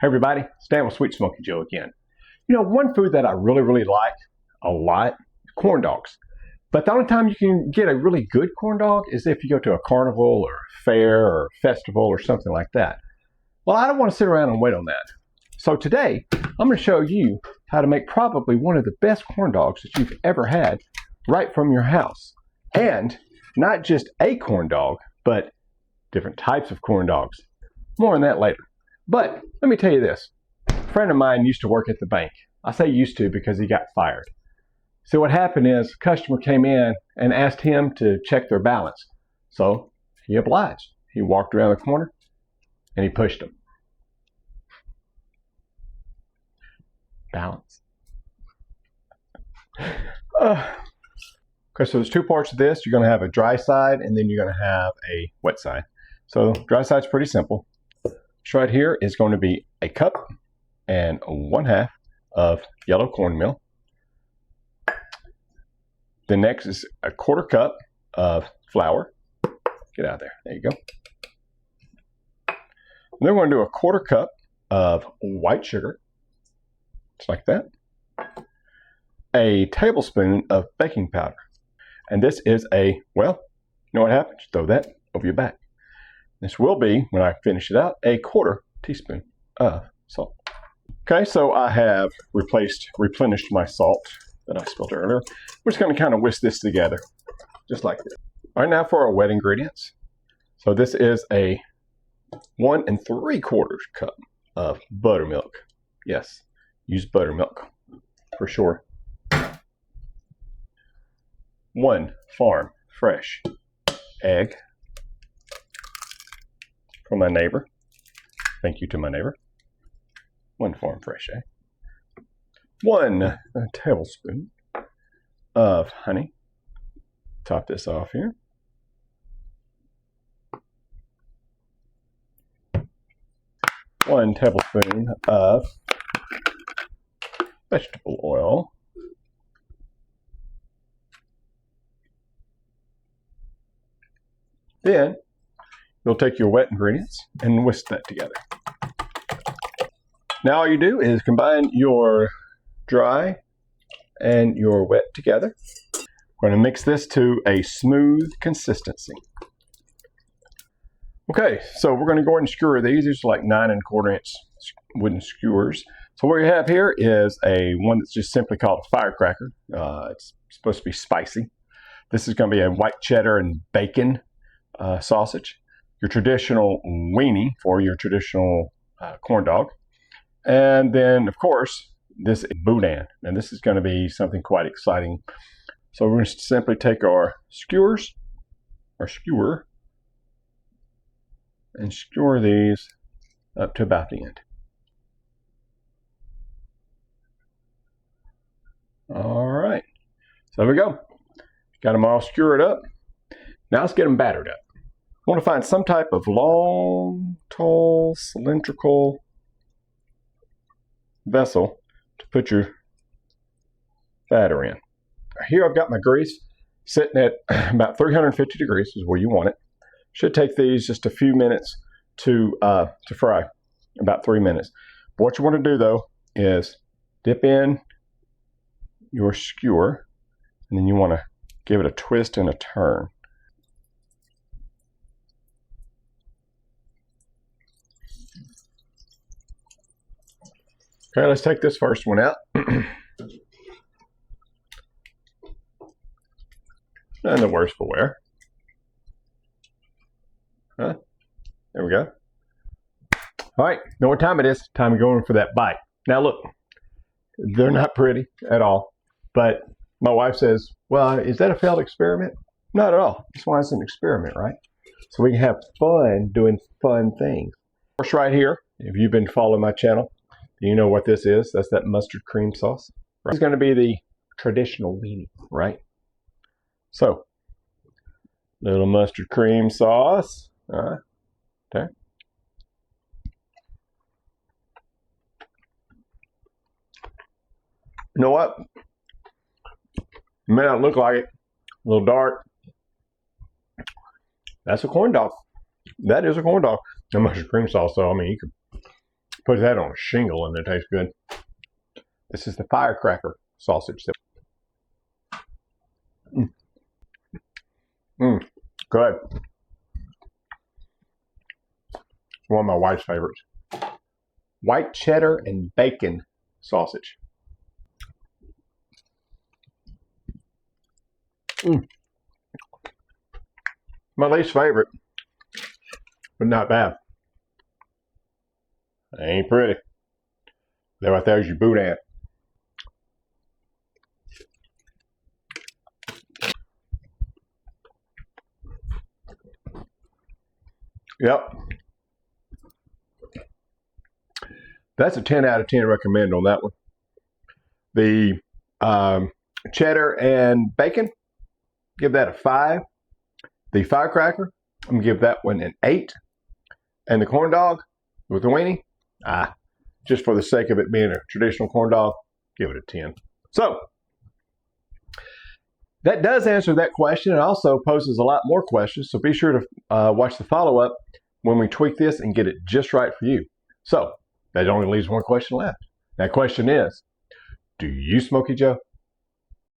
Hey everybody, Stan with Sweet Smoky Joe again. You know, one food that I really like a lot, corn dogs. But the only time you can get a really good corn dog is if you go to a carnival or a fair or a festival or something like that. Well, I don't want to sit around and wait on that. So today, I'm going to show you how to make probably one of the best corn dogs that you've ever had right from your house. And not just a corn dog, but different types of corn dogs. More on that later. But let me tell you this. A friend of mine used to work at the bank. I say used to because he got fired. So what happened is a customer came in and asked him to check their balance. So he obliged. He walked around the corner and he pushed them. Balance. Okay, so there's two parts of this. You're going to have a dry side and then you're going to have a wet side. So dry side's pretty simple. This right here is going to be a cup and 1/2 of yellow cornmeal. The next is a 1/4 cup of flour. Get out of there. There you go. And then we're going to do a 1/4 cup of white sugar. Just like that. A tablespoon of baking powder. And this is a, well, you know what happens? Throw that over your back. This will be, when I finish it out, a 1/4 teaspoon of salt. Okay, so I have replenished my salt that I spilled earlier. We're just going to kind of whisk this together, just like this. All right, now for our wet ingredients. So this is a 1 3/4 cup of buttermilk. Yes, use buttermilk for sure. 1 farm fresh egg. From my neighbor. Thank you to my neighbor. 1 farm fresh egg. 1 tablespoon of honey. Top this off here. 1 tablespoon of vegetable oil. Then you'll take your wet ingredients and whisk that together. Now all you do is combine your dry and your wet together. We're going to mix this to a smooth consistency. Okay, so we're going to go ahead and skewer these. These are like 9 1/4 inch wooden skewers. So what we have here is one that's just simply called a firecracker. It's supposed to be spicy. This is going to be a white cheddar and bacon sausage. Your traditional weenie for your traditional corn dog. And then, of course, this is boudin. And this is going to be something quite exciting. So we're going to simply take our skewer, and skewer these up to about the end. All right. So there we go. Got them all skewered up. Now let's get them battered up. I want to find some type of long, tall, cylindrical vessel to put your batter in. Here I've got my grease sitting at about 350 degrees is where you want it. Should take these just a few minutes to fry, about 3 minutes. But what you want to do though is dip in your skewer and then you want to give it a twist and a turn. Okay, let's take this first one out. And the worst for wear. Huh? There we go. All right, know what time it is? Time to go in for that bite. Now look, they're not pretty at all, but my wife says, well, is that a failed experiment? Not at all. That's why it's an experiment, right? So we can have fun doing fun things. Of course, right here, if you've been following my channel, you know what this is. That's that mustard cream sauce. Right? It's going to be the traditional weenie, right? So, little mustard cream sauce. All right. Okay. You know what? It may not look like it. A little dark. That's a corn dog. That is a corn dog. No mustard cream sauce, though. I mean, you could Put that on a shingle and it tastes good. This is the firecracker sausage. Good. One of my wife's favorites. White cheddar and bacon sausage. My least favorite, but not bad. Ain't pretty. There right there's your boudin. Yep. That's a 10 out of 10 recommend on that one. The cheddar and bacon, give that a 5. The firecracker, I'm going to give that one an 8. And the corn dog with the weenie, just for the sake of it being a traditional corn dog, give it a 10. So, that does answer that question. It also poses a lot more questions, so be sure to watch the follow-up when we tweak this and get it just right for you. So, that only leaves one question left. That question is, do you Smokey Joe?